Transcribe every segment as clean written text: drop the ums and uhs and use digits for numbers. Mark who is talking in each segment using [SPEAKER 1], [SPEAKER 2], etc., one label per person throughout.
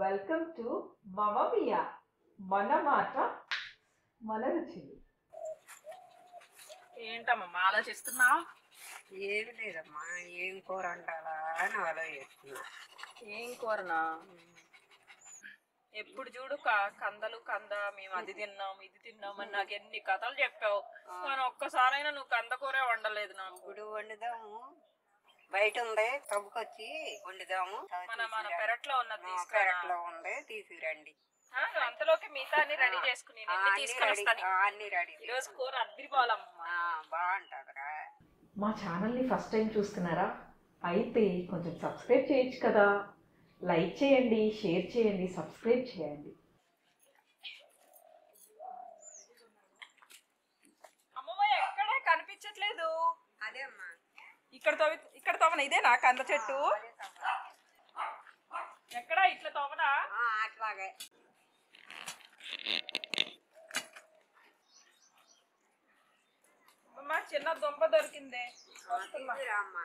[SPEAKER 1] Welcome to మమమియా మన మాట మన రుచులు.
[SPEAKER 2] ఏంటమ్మా ఆలోచిస్తున్నావు?
[SPEAKER 3] ఏమి లేదమ్మా, ఏం కూర వండాలా అని ఆలోచిస్తున్నా.
[SPEAKER 2] ఏం కూరనా? ఎప్పుడు చూడు కంద మేము అది తిన్నాం ఇది తిన్నాం అని నాకు ఎన్ని కథలు చెప్పావు, కానీ ఒక్కసారైనా నువ్వు కంద కూరే వండలేదు. నాకు
[SPEAKER 3] ఇప్పుడు వండుదాము, బయట ఉంది తవ్వుకొచ్చి వండుదాము.
[SPEAKER 2] మన పెరట్లో ఉన్నది
[SPEAKER 3] పెరట్లో ఉంది, తీసుకురండి.
[SPEAKER 2] అంతలోకి మిగతా అన్ని రెడీ చేసుకుని
[SPEAKER 3] అన్ని రెడీ.
[SPEAKER 2] ఈరోజు కూర అద్దరిపోవాలమ్మా,
[SPEAKER 3] బాగుంటుందిరా.
[SPEAKER 1] మా ఛానల్ని ఫస్ట్ టైం చూస్తున్నారా? అయితే కొంచెం సబ్స్క్రైబ్ చేయొచ్చు కదా. లైక్ చేయండి, షేర్ చేయండి, సబ్స్క్రైబ్ చేయండి.
[SPEAKER 2] అమ్మమ్మ ఎక్కడే కనిపించట్లేదు.
[SPEAKER 3] అదే అమ్మా,
[SPEAKER 2] ఇక్కడ తోమన ఇదే నా కంద చెట్టు. ఎక్కడా ఇట్లా తోమనా?
[SPEAKER 3] అట్లాగే.
[SPEAKER 2] అమ్మమ్మ చిన్న దుంప దొరికిందే.
[SPEAKER 3] అమ్మా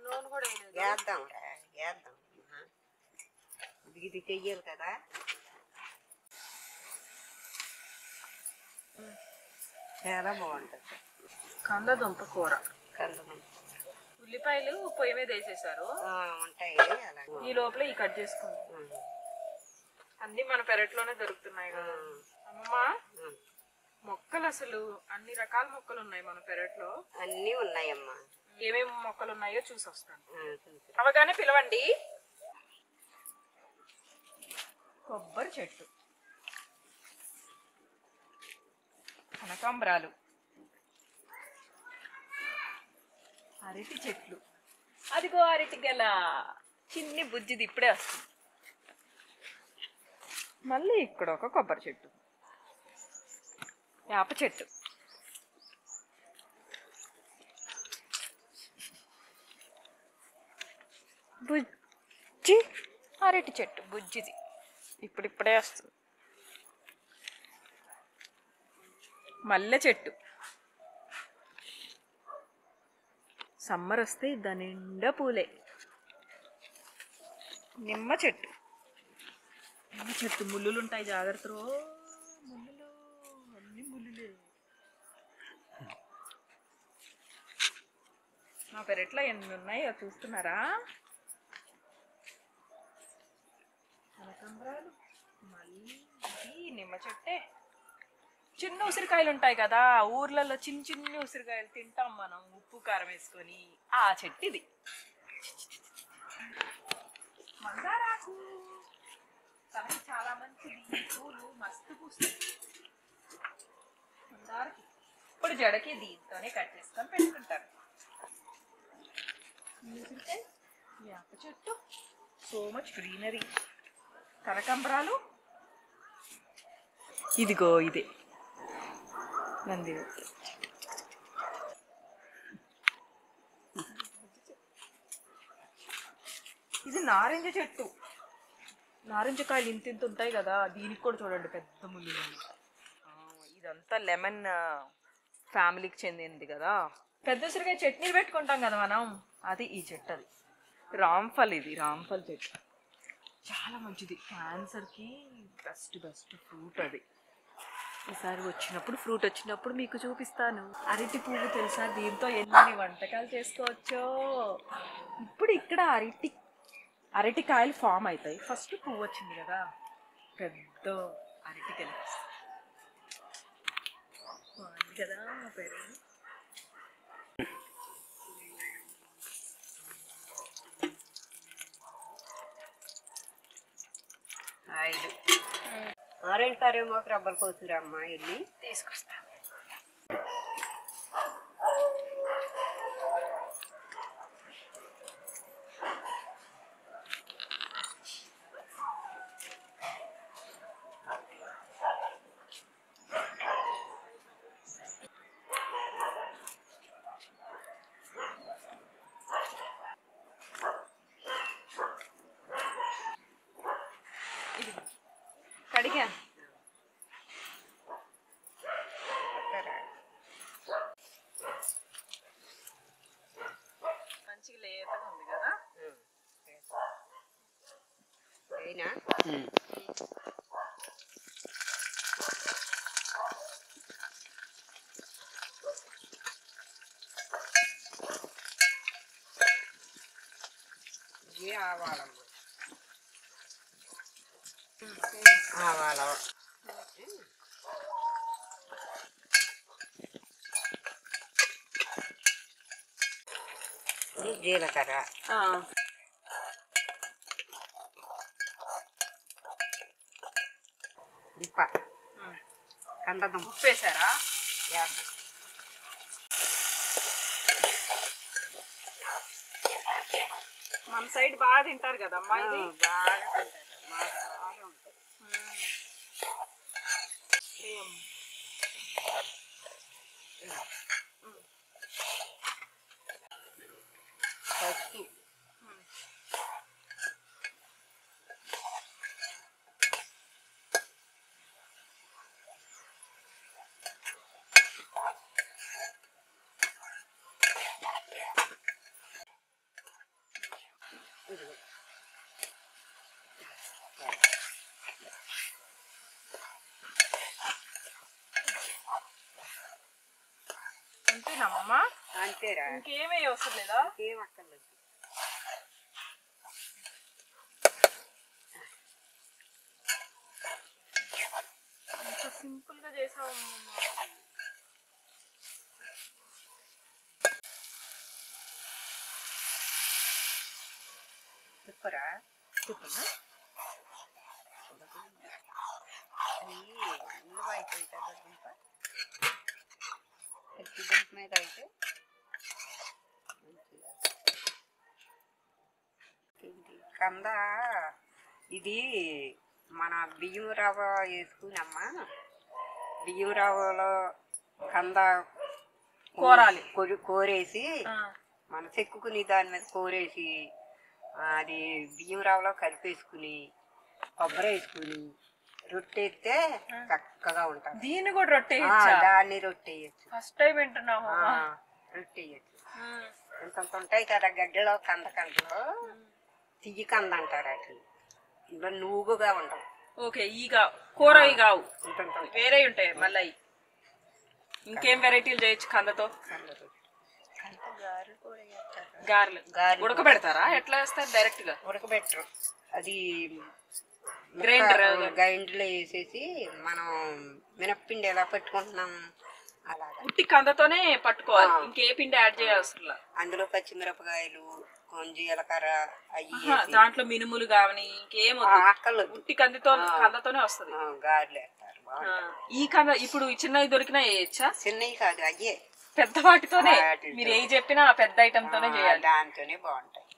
[SPEAKER 2] నూనె కూడా
[SPEAKER 3] వేద్దాం రా, వేద్దాం. ఇది చెయ్యాలి కదా. చాలా బాగుంటుంది
[SPEAKER 2] కందదుంప కూర.
[SPEAKER 3] కందదుంప
[SPEAKER 2] ఉల్లిపాయలు పొయ్యి మీద వేసేసారు,
[SPEAKER 3] ఉంటాయి.
[SPEAKER 2] ఈ లోపల ఈ కట్ చేసుకుంటాం. అన్ని మన పెరట్లోనే దొరుకుతున్నాయి కదా అమ్మమ్మ. మొక్కలు అసలు అన్ని రకాల మొక్కలు ఉన్నాయి మన పెరట్లో.
[SPEAKER 3] అన్నీ ఉన్నాయమ్మా.
[SPEAKER 2] ఏమేమి మొక్కలు ఉన్నాయో చూసి వస్తాను. అవగానే పిలవండి. కొబ్బరి చెట్టు, కనకాంబరాలు, అరటి చెట్లు. అదిగో అరటి గల చిన్ని బుజ్జిది ఇప్పుడే వస్తుంది. మళ్ళీ ఇక్కడ ఒక కొబ్బరి చెట్టు, వేప చెట్టు, బుజ్జి అరటి చెట్టు బుజ్జిది ఇప్పుడిప్పుడే వస్తుంది. మల్లె చెట్టు, సమ్మర్ వస్తే దాని నిండా పూలే. నిమ్మ చెట్టు, నిమ్మ చెట్టు ముళ్ళులు ఉంటాయి, జాగ్రత్తలో. ముళ్ళులు అన్ని ముళ్ళులే. మా పెరట్లో ఎన్ని ఉన్నాయో చూస్తున్నారా? కనకాంబరాలు, మళ్ళీ నిమ్మ చెట్టే. చిన్న ఉసిరికాయలు ఉంటాయి కదా ఊర్లలో, చిన్న చిన్న ఉసిరికాయలు తింటాం మనం ఉప్పు కారం వేసుకొని. ఆ చెట్టు ఇది. మందారాకు తనకి చాలా మంచిది, పూలు మస్తు పూస్తుంది. మందారకి ఇప్పుడు జడకి దీంతోనే కట్ చేసుకొని పెట్టుకుంటారు. ఉసిరికాయ, వేప చెట్టు, సో మచ్ గ్రీనరీ. కనకాంబరాలు, ఇదిగో ఇదే నంది. ఇది నారింజ చెట్టు. నారింజ కాయలు ఇంత ఉంటాయి కదా, దీనికి కూడా చూడండి పెద్ద ముళ్ళు. ఇదంతా లెమన్ ఫ్యామిలీకి చెందింది కదా. పెద్ద ఉసిరికాయ చట్నీ పెట్టుకుంటాం కదా మనం, అది ఈ చెట్టు. అది రాంఫల్, ఇది రాంఫల్ చెట్టు. చాలా మంచిది, క్యాన్సర్కి బెస్ట్ ఫ్రూట్ అది. ఈసారి ఫ్రూట్ వచ్చినప్పుడు మీకు చూపిస్తాను. అరటి పువ్వు తెలుసా, దీంతో ఎన్ని వంటకాలు చేసుకోవచ్చో. ఇప్పుడు ఇక్కడ అరటికాయలు ఫామ్ అవుతాయి. ఫస్ట్ పువ్వు వచ్చింది కదా, పెద్ద అరటికాయలు బాగుంది కదా మా పేరు.
[SPEAKER 3] ఆరెంజ్ కరేమోకి రబ్బర్ కోసురమ్మా, వెళ్ళి
[SPEAKER 2] తీసుకొస్తా.
[SPEAKER 3] ఇది ఆవాలమ్మ. ఆవాల ఇది జీలకర్ర, ఉప్ప, కందదుంప
[SPEAKER 2] ఉప్పు వేసారా?
[SPEAKER 3] వేద్దాం.
[SPEAKER 2] మన సైడ్ బాగా తింటారు కదమ్మా ఇది.
[SPEAKER 3] బాగా తింటారు, మాకు బాగా ఉంటుంది. పసుపు,
[SPEAKER 2] అంతేనమ్మా?
[SPEAKER 3] అంతేరా,
[SPEAKER 2] ఇంకేమీ అవసరం లేదా?
[SPEAKER 3] ఏం అక్కర్లేదు.
[SPEAKER 2] అంత సింపుల్ గా చేసావమ్మా.
[SPEAKER 3] తిప్పరా,
[SPEAKER 2] చెప్పనా?
[SPEAKER 3] ఉల్లిపాయ దుంప పచ్చి దుంప మీద అయితే కంద ఇది మన బియ్యం రవ్వ వేసుకునమ్మా. బియ్యం రవ్వలో కంద
[SPEAKER 2] కోరాలి.
[SPEAKER 3] కోరేసి మన చెక్కుకుని దాని మీద కోరేసి అది బియ్యం రవ్వలో కలిపేసుకుని కొబ్బరి వేసుకుని రొట్టె ఎత్తే చక్కగా ఉంటుంది.
[SPEAKER 2] దీన్ని కూడా రొట్టె
[SPEAKER 3] దాన్ని రొట్టె వేయచ్చు.
[SPEAKER 2] ఫస్ట్ టైం వింటున్నాము.
[SPEAKER 3] రొట్టె వేయచ్చు. ఇంత ఉంటాయి కదా గడ్డలో, కందలో తియ్యి కంద అంటారు. అట్లా ఇంకా నూగుగా ఉండవు.
[SPEAKER 2] ఓకే, ఈ కూర ఈ కావు,
[SPEAKER 3] ఇంత
[SPEAKER 2] వేరే ఉంటాయి మళ్ళీ. ఇంకేం వెరైటీలు చేయొచ్చు కందతో? గారెలు ఉడకబెడతారా? ఎట్లా వేస్తారు? డైరెక్ట్ గా
[SPEAKER 3] ఉడకబెట్టరు. అది
[SPEAKER 2] గ్రైండర్లో
[SPEAKER 3] వేసేసి మనం మినప్పిండి ఎలా పెట్టుకుంటున్నాం అలాగా
[SPEAKER 2] ఉట్టి కందతోనే పట్టుకోవాలి. ఇంకే పిండి యాడ్ చేయాల్సిన.
[SPEAKER 3] అందులో పచ్చిమిరపకాయలు, కొంచెం జీలకర్ర అయ్యి
[SPEAKER 2] దాంట్లో మినుములు కావని ఇంకేం
[SPEAKER 3] అక్కర్లేదు.
[SPEAKER 2] ఉట్టి కందతోనే వస్తుంది.
[SPEAKER 3] గారెలు వేస్తారు.
[SPEAKER 2] ఈ కంద ఇప్పుడు చిన్నవి దొరికినా వేయచ్చా?
[SPEAKER 3] చిన్నవి కాదు, అయ్యే
[SPEAKER 2] పెద్ద వాటితోనే. మీరు ఏ చెప్పినా ఆ పెద్ద ఐటమ్ తోనే చేయాలి.
[SPEAKER 3] దాంతోనే బాగుంటాయి.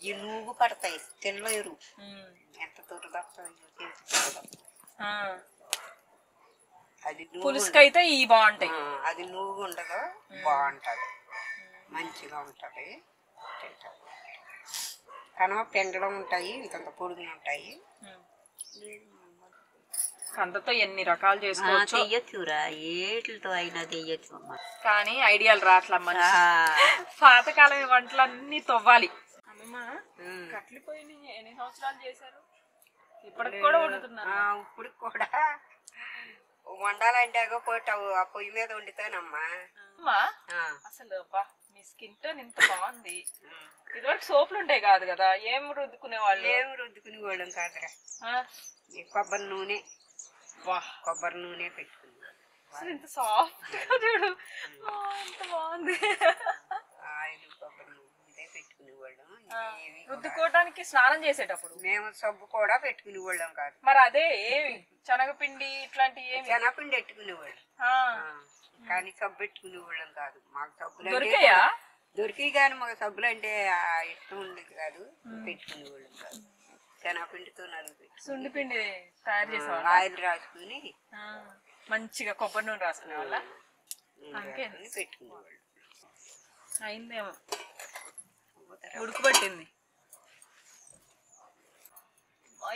[SPEAKER 3] ఈ నూగు పడతాయి, తినలేరు. ఎంత అది
[SPEAKER 2] పులుసుకైతే ఈ బాగుంటాయి.
[SPEAKER 3] అది నూగు ఉండదు, బాగుంటది, మంచిగా ఉంటది. కనుమ పెండలు ఉంటాయి, ఇంత పొడుగులు ఉంటాయి.
[SPEAKER 2] కందతో ఎన్ని రకాలు చేసుకోవచ్చు.
[SPEAKER 3] చెయ్యొచ్చురా, ఏట్లతో అయినా చెయ్యొచ్చు.
[SPEAKER 2] కానీ ఐడియాలు రావట్లమ్మ. పాతకాలం వంటలు అన్ని తవ్వాలి. అమ్మమ్మ కట్లిపోయి ఎన్ని సంవత్సరాలు చేశారు? ఇప్పటికి కూడా వండుతున్నారు?
[SPEAKER 3] ఇప్పుడు కూడా వండాలంటే ఆ పొయ్యి మీద వండుతానమ్మా.
[SPEAKER 2] అసలు మీ స్కిన్ టోన్ ఇంత బాగుంది. ఇదివరకు సోపులు ఉంటాయి కాదు కదా, ఏం రుద్దుకునే వాళ్ళు?
[SPEAKER 3] ఏం రుద్దుకునే వాళ్ళం కాదురా, కొబ్బరి నూనె పెట్టుకుని.
[SPEAKER 2] అసలు ఇంత సాఫ్ట్ గా చూడు, ఎంత బాగుంది.
[SPEAKER 3] ఆయిల్, కొబ్బరి నూనె పెట్టుకునేవాళ్ళం.
[SPEAKER 2] రుద్దుకోవడానికి స్నానం చేసేటప్పుడు
[SPEAKER 3] మేము సబ్బు కూడా పెట్టుకునేవాళ్ళం కాదు.
[SPEAKER 2] మరి అదే ఏమి శనగపిండి ఇట్లాంటి ఏమి?
[SPEAKER 3] శనగపిండి పెట్టుకునేవాళ్ళం కానీ సబ్బు పెట్టుకునేవాళ్ళం కాదు. మాకు సబ్బులు
[SPEAKER 2] దొరికాయా?
[SPEAKER 3] దొరికాయి కానీ మాకు సబ్బులు అంటే ఇష్టం ఉండేది కాదు, పెట్టుకునేవాళ్ళం కాదు. శనగపిండితో నలుగు
[SPEAKER 2] సుండిపిండి తయారు చేసేవాళ్ళ?
[SPEAKER 3] ఆయిల్ రాసుకుని
[SPEAKER 2] మంచిగా కొబ్బరి నూనె రాసుకునే వాళ్ళ? అందుకే
[SPEAKER 3] పెట్టుకునేవాళ్ళు.
[SPEAKER 2] అయిందేమో, ఉడకబట్టింది.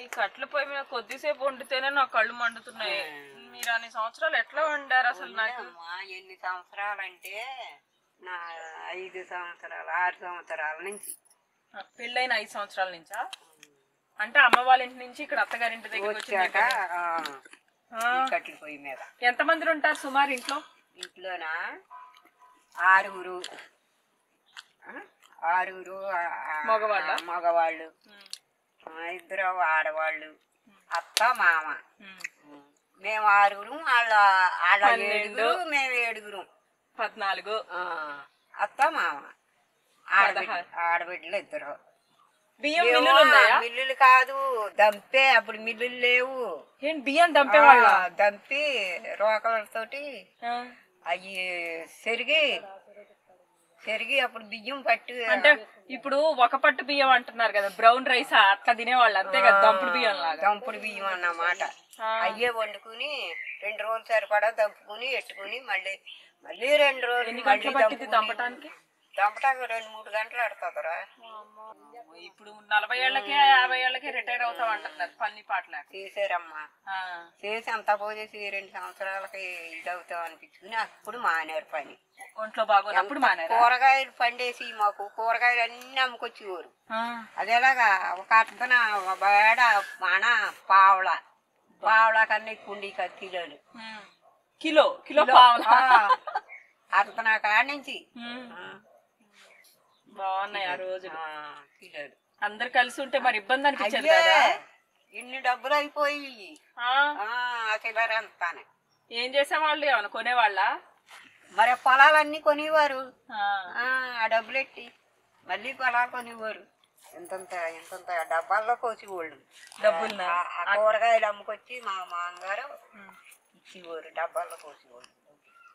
[SPEAKER 2] ఈ కట్ల పొయ్యి మీద కొద్దిసేపు వండితేనే నా కళ్ళు మండుతున్నాయి. మీరు అన్ని సంవత్సరాలు ఎట్లా వండారు అసలు? నాకు
[SPEAKER 3] ఎన్ని సంవత్సరాలంటే నా 5 సంవత్సరాలు 6 సంవత్సరాల నుంచి.
[SPEAKER 2] పెళ్ళైన 5 సంవత్సరాల నుంచా? అంటే అమ్మ వాళ్ళ ఇంటి నుంచి ఇక్కడ అత్తగారింటి దగ్గరికి
[SPEAKER 3] వచ్చాక
[SPEAKER 2] వచ్చాక
[SPEAKER 3] కట్టెల పొయ్యి మీద.
[SPEAKER 2] ఎంతమంది ఉంటారు సుమారు ఇంట్లో?
[SPEAKER 3] ఇంట్లోనా 6 మగవాళ్ళు, 2 ఆడవాళ్ళు, అత్త మామ. మేము 6, వాళ్ళ 7, మేము 7,
[SPEAKER 2] 14.
[SPEAKER 3] అత్త మామ, ఆడబిడ్డలు 2.
[SPEAKER 2] బియ్యం మిల్లులు ఉన్నాయా?
[SPEAKER 3] మిల్లులు కాదు, దంపే. అప్పుడు మిల్లులు లేవు.
[SPEAKER 2] ఏంటి బియ్యం దంపేవాళ్ళ?
[SPEAKER 3] దంపి రోకలతోటి అవి చెరిగి అప్పుడు బియ్యం పట్టు.
[SPEAKER 2] అంటే ఇప్పుడు ఒక పట్టు బియ్యం అంటున్నారు కదా, బ్రౌన్ రైస్ అట్లా తినేవాళ్ళు అంతే కదా, దంపుడు బియ్యం లాగా.
[SPEAKER 3] దంపుడు బియ్యం అన్నమాట. అయ్యే వండుకుని 2 రోజులు సరిపడా దంపుకుని ఎట్టుకుని మళ్ళీ 2 రోజులు
[SPEAKER 2] దంపటానికి
[SPEAKER 3] 2-3 గంటలు ఆడుతుందిరా.
[SPEAKER 2] ఇప్పుడు 40 ఏళ్ళకే 50 ఏళ్ళకే రిటైర్ అవుతాం అంటున్నారు పని పాటలు.
[SPEAKER 3] చేశారమ్మా, చేసి అంతా పోసేసి 2 సంవత్సరాలకి ఇదవుతాం అనిపించుకుని అప్పుడు మానేరు పని.
[SPEAKER 2] ఒంట్లో బాగోనప్పుడు మానేరు.
[SPEAKER 3] కూరగాయలు పండేసి మాకు కూరగాయలు అన్ని అమ్ముకొచ్చేవారు. అదేలాగా ఒక అర్థన బేడ మన పావలా కన్నా ఎక్కువ ఉండి
[SPEAKER 2] కిలో
[SPEAKER 3] అర్థన కాడి నుంచి
[SPEAKER 2] బాగున్నాయి ఆ రోజులు.
[SPEAKER 3] కిలోలు
[SPEAKER 2] అందరు కలిసి ఉంటే మరి ఇబ్బంది అనిపించేది కదా.
[SPEAKER 3] ఇన్ని డబ్బులు అయిపోయి అంతానే.
[SPEAKER 2] ఏం చేసేవాళ్ళు? ఏమన్నా కొనేవాళ్ళ?
[SPEAKER 3] మరి పొలాలన్నీ కొనేవారు. ఆ డబ్బులు ఎట్టి మళ్ళీ పొలాలు కొనేవారు. ఇంతంత డబ్బాల్లో కోసేవాళ్ళు.
[SPEAKER 2] డబ్బులు
[SPEAKER 3] కూరగాయలు అమ్ముకొచ్చి మా మామగారు ఇచ్చేవారు, డబ్బాల్లో కోసేవాళ్ళు.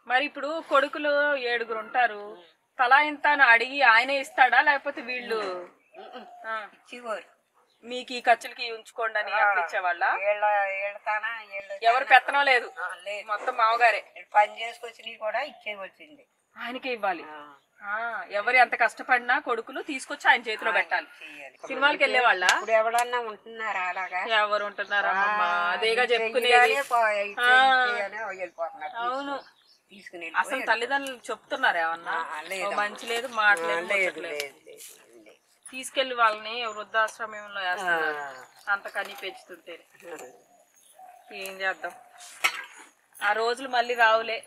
[SPEAKER 2] మరి ఇప్పుడు కొడుకులు 7 ఉంటారు, తలా ఇంత అడిగి ఆయనే ఇస్తాడా లేకపోతే వీళ్ళు
[SPEAKER 3] ఇచ్చేవారు?
[SPEAKER 2] మీకు ఈ ఖర్చులకి ఉంచుకోండి అని అట్లా ఇచ్చేవాళ్ళ? ఎవరు
[SPEAKER 3] ఎవరు
[SPEAKER 2] పెత్తనం లేదు, మొత్తం మామగారే
[SPEAKER 3] పని చేసుకొచ్చి కూడా ఇచ్చేవచ్చింది,
[SPEAKER 2] ఆయనకే ఇవ్వాలి. ఎవరు ఎంత కష్టపడినా కొడుకులు తీసుకొచ్చి ఆయన చేతిలో పెట్టాలి. సినిమాలకి వెళ్ళే వాళ్ళ?
[SPEAKER 3] ఇప్పుడు ఎవరన్నా ఉంటున్నారా అలాగా?
[SPEAKER 2] ఎవరు ఉంటున్నారా? అదేగా చెప్పుకునేది. అవును, అసలు తల్లిదండ్రులు చెప్తున్నారు ఏమన్నా? మంచి లేదు, మాటలేదు. తీసుకెళ్లి వాళ్ళని వృద్ధాశ్రమంలో వేస్తున్నారు అంత కని పెంచుతుంటే. ఏం చేద్దాం, ఆ రోజులు మళ్ళీ రావులే.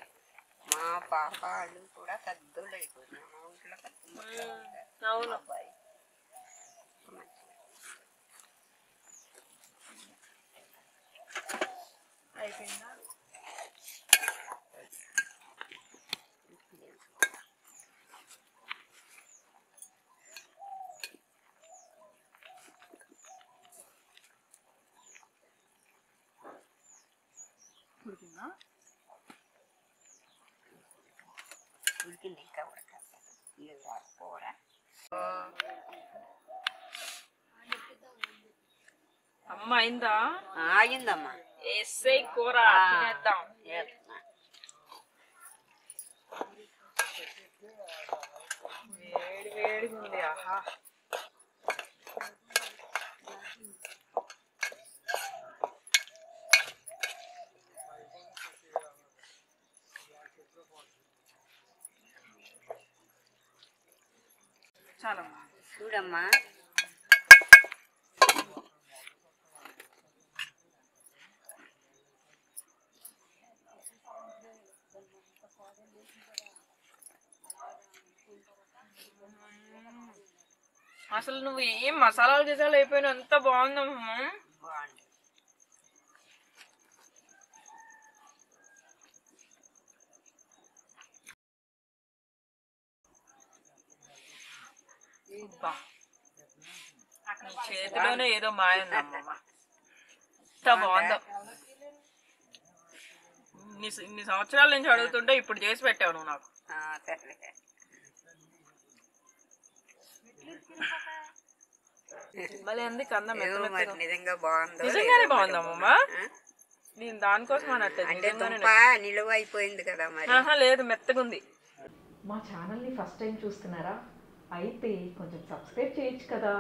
[SPEAKER 3] మా పాప వాళ్ళు కూడా పెద్దోళ్ళు అయిపోయినారు.
[SPEAKER 2] అవును, అయిపోయిందా? ఉడికిందా?
[SPEAKER 3] ఉడికింది, ఇంకా ఉడకాలి. కూర
[SPEAKER 2] అమ్మ అయిందా?
[SPEAKER 3] అయిందమ్మా.
[SPEAKER 2] వేసే కూర తినేద్దాం. వేడి వేడిగా ఉంది. ఆహా, చాలమ్మా.
[SPEAKER 3] చూడమ్మా,
[SPEAKER 2] అసలు నువ్వు ఏం మసాలాలు చేసాలు అయిపోయినా ఎంత బాగుందమ్మా.
[SPEAKER 3] బాగుంది.
[SPEAKER 2] చేతిలోనే ఏదో మాయందమ్మ, ఎంత బాగుందో. ఇన్ని సంవత్సరాల నుంచి అడుగుతుంటే ఇప్పుడు చేసి పెట్టావు నువ్వు నాకు. మళ్ళీ ఎందుకు అన్నం
[SPEAKER 3] నిజంగా బాగుంది.
[SPEAKER 2] నిజంగానే బాగుందమ్మా. నేను దానికోసం అన్నట్టు
[SPEAKER 3] నిలువ అయిపోయింది కదా మరి.
[SPEAKER 2] లేదు, మెత్తగుంది.
[SPEAKER 1] మా ఛానల్ని ఫస్ట్ టైం చూస్తున్నారా? అయితే కొంచెం సబ్స్క్రైబ్ చేయొచ్చు కదా.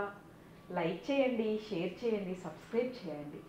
[SPEAKER 1] లైక్ చేయండి, షేర్ చేయండి, సబ్స్క్రైబ్ చేయండి.